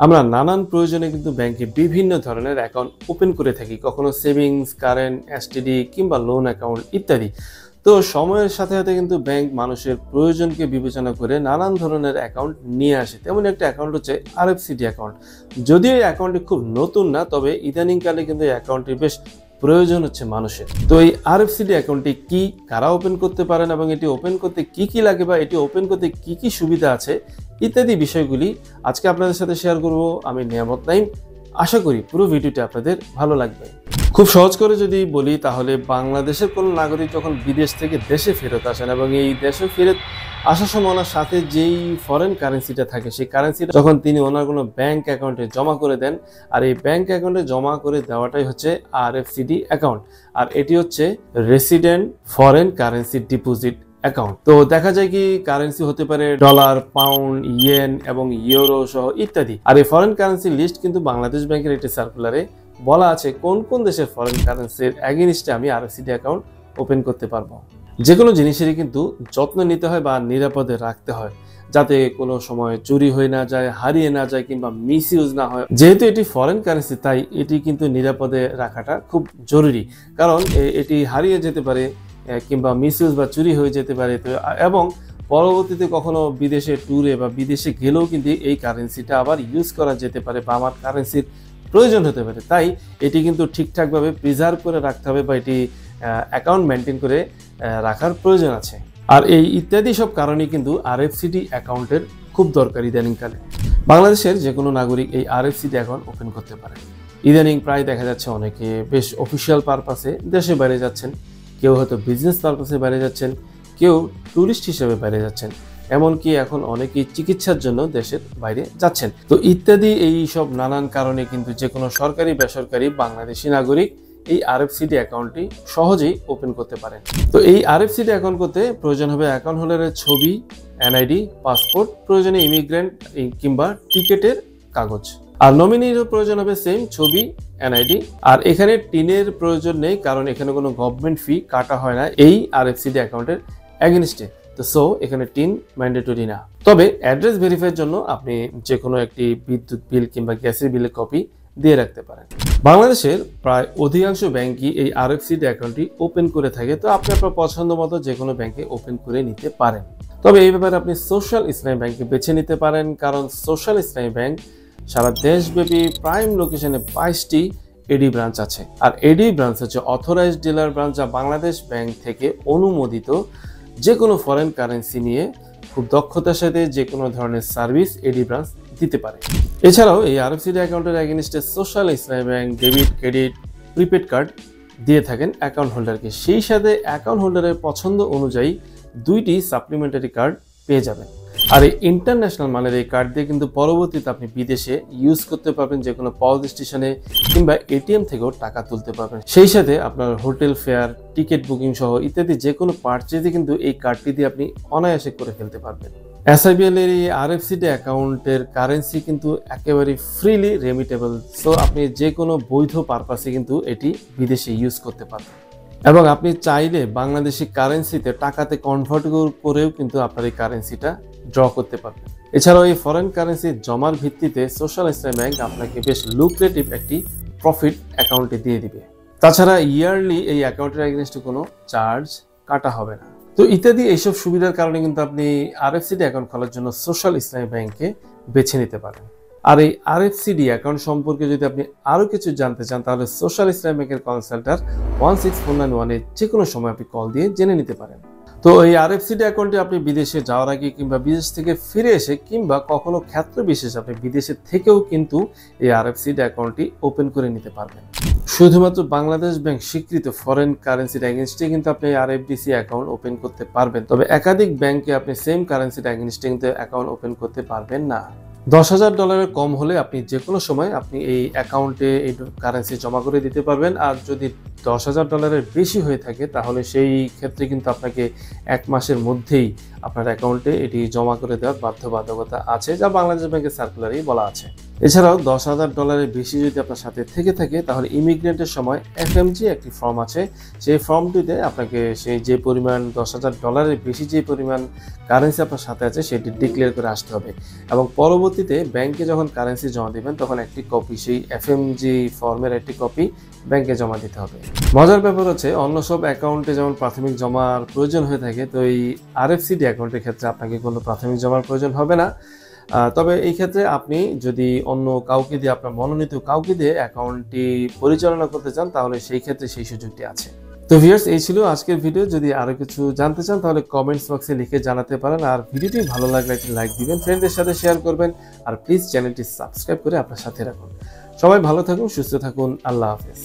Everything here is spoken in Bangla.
আমরা নানান প্রয়োজনে কিন্তু ব্যাংকে বিভিন্ন ধরনের অ্যাকাউন্ট ওপেন করে থাকি, কখনো সেভিংস, কারেন্ট, এসটিডি কিংবা লোন অ্যাকাউন্ট ইত্যাদি। তো সময়ের সাথে সাথে কিন্তু ব্যাংক মানুষের প্রয়োজনকে বিবেচনা করে নানান ধরনের অ্যাকাউন্ট নিয়ে আসে। তেমন একটা অ্যাকাউন্ট হচ্ছে আরএফসিডি অ্যাকাউন্ট। যদিও এই অ্যাকাউন্টটি খুব নতুন না, তবে ইদানিংকালে কিন্তু এই অ্যাকাউন্টটি বেশ প্রয়োজন হচ্ছে মানুষের। তো এই আরএফসিডি অ্যাকাউন্টটি কি, কারা ওপেন করতে পারেন এবং এটি ওপেন করতে কি কি লাগে বা এটি ওপেন করতে কি কি সুবিধা আছে ইত্যাদি বিষয়গুলি আজকে আপনাদের সাথে শেয়ার করব আমি নিয়ামত নাইম। আশা করি পুরো ভিডিওটি আপনাদের ভালো লাগবে। খুব সহজ করে যদি বলি তাহলে বাংলাদেশের কোনো নাগরিক যখন বিদেশ থেকে দেশে ফেরত আসেন এবং এই দেশে ফেরত আসার সময় ওনার সাথে যেই ফরেন কারেন্সিটা থাকে সেই কারেন্সিটা যখন তিনি ওনার কোনো ব্যাংক অ্যাকাউন্টে জমা করে দেন, আর এই ব্যাংক অ্যাকাউন্টে জমা করে দেওয়াটাই হচ্ছে আরএফসিডি অ্যাকাউন্ট। আর এটি হচ্ছে resident foreign currency deposit account. তো দেখা যায় কি কারেন্সি হতে পারে ডলার, পাউন্ড, ইয়েন এবং ইউরো সহ ইত্যাদি। আর এই ফরেন কারেন্সি লিস্ট কিন্তু বাংলাদেশ ব্যাংকের একটি সার্কুলারে বলা আছে কোন কোন দেশের ফরেন কারেন্সির এগেইনস্টে আমি আরএফসিডি অ্যাকাউন্ট ওপেন করতে পারবো। যে কোনো জিনিসেরই কিন্তু যত্ন নিতে হয় বা নিরাপদে রাখতে হয়, যাতে কোনো সময় চুরি হয়ে না যায়, হারিয়ে না যায় কিংবা মিস ইউজ না হয়। যেহেতু এটি ফরেন কারেন্সি তাই এটি কিন্তু নিরাপদে রাখাটা খুব জরুরি, কারণ এটি হারিয়ে যেতে পারে কিংবা মিস ইউজ বা চুরি হয়ে যেতে পারে। তো এবং পরবর্তীতে কখনো বিদেশে ট্যুরে বা বিদেশে গেলেও কিন্তু এই কারেন্সিটা আবার ইউজ করা যেতে পারে বা আমার কারেন্সির প্রয়োজন হতে পারে। তাই এটি কিন্তু ঠিকঠাকভাবে প্রিজার্ভ করে রাখতে হবে বা এটি অ্যাকাউন্ট মেনটেন করে রাখার প্রয়োজন আছে। আর এই ইত্যাদি সব কারণেই কিন্তু আরএফসিডি অ্যাকাউন্টের খুব দরকার ইদানিংকালে। বাংলাদেশের যে কোনো নাগরিক এই আরএফসিডি অ্যাকাউন্ট ওপেন করতে পারে। ইদানিং প্রায় দেখা যাচ্ছে অনেকে বেশ অফিসিয়াল পারপাসে দেশে বাইরে যাচ্ছেন, কেউ হয়তো বিজনেস পারপাসে বাইরে যাচ্ছেন, কেউ ট্যুরিস্ট হিসেবে বাইরে যাচ্ছেন, এমনকি এখন অনেকেই চিকিৎসার জন্য দেশের বাইরে যাচ্ছেন। তো ইত্যাদি এই সব নানান কারণে কিন্তু যে কোনো সরকারি বেসরকারি বাংলাদেশি নাগরিক এই আরএফসিডি অ্যাকাউন্টটি সহজেই ওপেন করতে পারেন। তো এই আরএফসিডি অ্যাকাউন্ট করতে প্রয়োজন হবে অ্যাকাউন্ট হোল্ডারের ছবি, এনআইডি, পাসপোর্ট, প্রয়োজনে ইমিগ্রেন্ট কিংবা টিকেটের কাগজ। আর নমিনিরও প্রয়োজন হবে সেম ছবি, এনআইডি। আর এখানে টিনের প্রয়োজন নেই, কারণ এখানে কোনো গভর্নমেন্ট ফি কাটা হয় না এই আরএফসিডি অ্যাকাউন্টের এগেইনস্টে। তো এখানে টিন ম্যান্ডেটরি না। তবে অ্যাড্রেস ভেরিফাইয়ের জন্য আপনি যে কোনো একটি বিদ্যুৎ বিল কিংবা গ্যাসের বিলের কপি দিয়ে রাখতে পারেন। বাংলাদেশের প্রায় অধিকাংশ ব্যাংকই এই আরএফসিডি অ্যাকাউন্টটি ওপেন করে থাকে। তো আপনি আপনার পছন্দ মতো যে কোনো ব্যাংকে ওপেন করে নিতে পারেন। তবে এই ব্যাপারে আপনি সোশ্যাল ইসলামী ব্যাংকে বেছে নিতে পারেন, কারণ সোশ্যাল ইসলামী ব্যাংক সারা দেশব্যাপী প্রাইম লোকেশনে 22টি এডি ব্রাঞ্চ আছে। আর এডি ব্রাঞ্চ হচ্ছে অথরাইজড ডিলার ব্রাঞ্চ, যা বাংলাদেশ ব্যাংক থেকে অনুমোদিত যে কোনো ফরেন কারেন্সি নিয়ে খুব দক্ষতার সাথে যে কোনো ধরনের সার্ভিস এডি ব্রাঞ্চ দিতে পারে। এছাড়াও এই আরএফসিডি অ্যাকাউন্টের এগেইনস্টে সোশ্যাল ইসলামী bank debit, credit, prepaid card দিয়ে থাকেন অ্যাকাউন্ট হোল্ডারকে। সেই সাথে অ্যাকাউন্ট হোল্ডারের পছন্দ অনুযায়ী 2টি সাপ্লিমেন্টারি কার্ড পেয়ে যাবেন। আর এই ইন্টারন্যাশনাল মানের এই কার্ড দিয়ে কিন্তু পরবর্তীতে আপনি বিদেশে ইউজ করতে পারবেন, যে কোনো পাওয়ার স্টেশনে কিংবা এটিএম থেকেও টাকা তুলতে পারবেন। সেই সাথে আপনার হোটেল ফেয়ার, টিকিট বুকিং সহ ইত্যাদি যে কোনো পারচেজই কিন্তু এই কার্ডটি দিয়ে আপনি অনায়াসে করে ফেলতে পারবেন। এসআইবিএল এর এই আরএফসিডি অ্যাকাউন্টের কারেন্সি কিন্তু একেবারে ফ্রিলি রেমিটেবল। সো আপনি যে কোনো বৈধ পারপাসে কিন্তু এটি বিদেশে ইউজ করতে পারবেন এবং আপনি চাইলে বাংলাদেশি কারেন্সিতে টাকাতে কনভার্ট করেও কিন্তু আপনার এই কারেন্সিটা ড্র করতে পারবেন। এছাড়াও এই ফরেন কারেন্সি জমার ভিত্তিতে সোশ্যাল ইসলামী ব্যাংক আপনাকে বেশ লুক্রেটিভ একটি প্রফিট অ্যাকাউন্টে দিয়ে দিবে। তাছাড়া ইয়ারলি এই অ্যাকাউন্টের এগেইনস্টে কোনো চার্জ কাটা হবে না। তো ইত্যাদি এইসব সুবিধার কারণে কিন্তু আপনি আরএফসিডি অ্যাকাউন্ট খোলার জন্য সোশ্যাল ইসলামী ব্যাংকে বেছে নিতে পারেন। আর এই আরএফসিডি অ্যাকাউন্ট সম্পর্কে যদি আপনি আরও কিছু জানতে চান তাহলে সোশ্যাল ইসলামী ব্যাংকের কনসাল্টার 16491-এ যে কোনো সময় আপনি কল দিয়ে জেনে নিতে পারেন। তো এই আরএফসিডি অ্যাকাউন্টে আপনি বিদেশে যাওয়ার আগে কিংবা বিদেশ থেকে ফিরে এসে কিংবা কখনো ক্ষেত্র বিশেষ আপনি বিদেশে থেকেও কিন্তু এই আরএফসিডি অ্যাকাউন্টটি ওপেন করে নিতে পারবেন। শুধুমাত্র বাংলাদেশ ব্যাংক স্বীকৃত ফরেন কারেন্সির এগেইনস্টে কিন্তু আপনি আরএফডিসি অ্যাকাউন্ট ওপেন করতে পারবেন। তবে একাধিক ব্যাংকে আপনি সেম কারেন্সির এগেইনস্টে কিন্তু অ্যাকাউন্ট ওপেন করতে পারবেন না। $10,000 কম হলে আপনি যে কোনো সময় আপনি এই অ্যাকাউন্টে এই কারেন্সি জমা করে দিতে পারবেন। আর যদি $10,000 বেশি হয়ে থাকে তাহলে সেই ক্ষেত্রে কিন্তু আপনাকে 1 মাসের মধ্যেই আপনার অ্যাকাউন্টে এটি জমা করে দেওয়ার বাধ্যবাধকতা আছে, যা বাংলাদেশ ব্যাংকের সার্কুলারেই বলা আছে। এছাড়াও $10,000 বেশি যদি আপনার সাথে থেকে থাকে তাহলে ইমিগ্রেন্টের সময় এফএমজি একটি ফর্ম আছে, সেই ফর্মটিতে আপনাকে সেই যে পরিমাণ $10,000 বেশি যে পরিমাণ কারেন্সি আপনার সাথে আছে সেটি ডিক্লেয়ার করে আসতে হবে এবং পরবর্তীতে ব্যাংকে যখন কারেন্সি জমা দেবেন তখন একটি কপি সেই এফএমজি ফর্মের একটি কপি ব্যাংকে জমা দিতে হবে। মজার ব্যাপার হচ্ছে অন্য সব অ্যাকাউন্টে যেমন প্রাথমিক জমার প্রয়োজন হয়ে থাকে, তো এই আরএফসিডি অ্যাকাউন্টের ক্ষেত্রে আপনাকে কোনো প্রাথমিক জমার প্রয়োজন হবে না। তবে এই ক্ষেত্রে আপনি যদি অন্য কাউকে দিয়ে, আপনার মনোনীত কাউকে দিয়ে অ্যাকাউন্টটি পরিচালনা করতে চান তাহলে সেই ক্ষেত্রে সেই সুযোগটি আছে। তো ভিউয়ার্স, এই ছিল আজকের ভিডিও। যদি আরো কিছু জানতে চান তাহলে কমেন্টস বক্সে লিখে জানাতে পারেন। আর ভিডিওটি ভালো লাগলে একটি লাইক দিবেন, ফ্রেন্ডদের সাথে শেয়ার করবেন আর প্লিজ চ্যানেলটি সাবস্ক্রাইব করে আপনার সাথে রাখুন। সবাই ভালো থাকুন, সুস্থ থাকুন, আল্লাহ হাফেজ।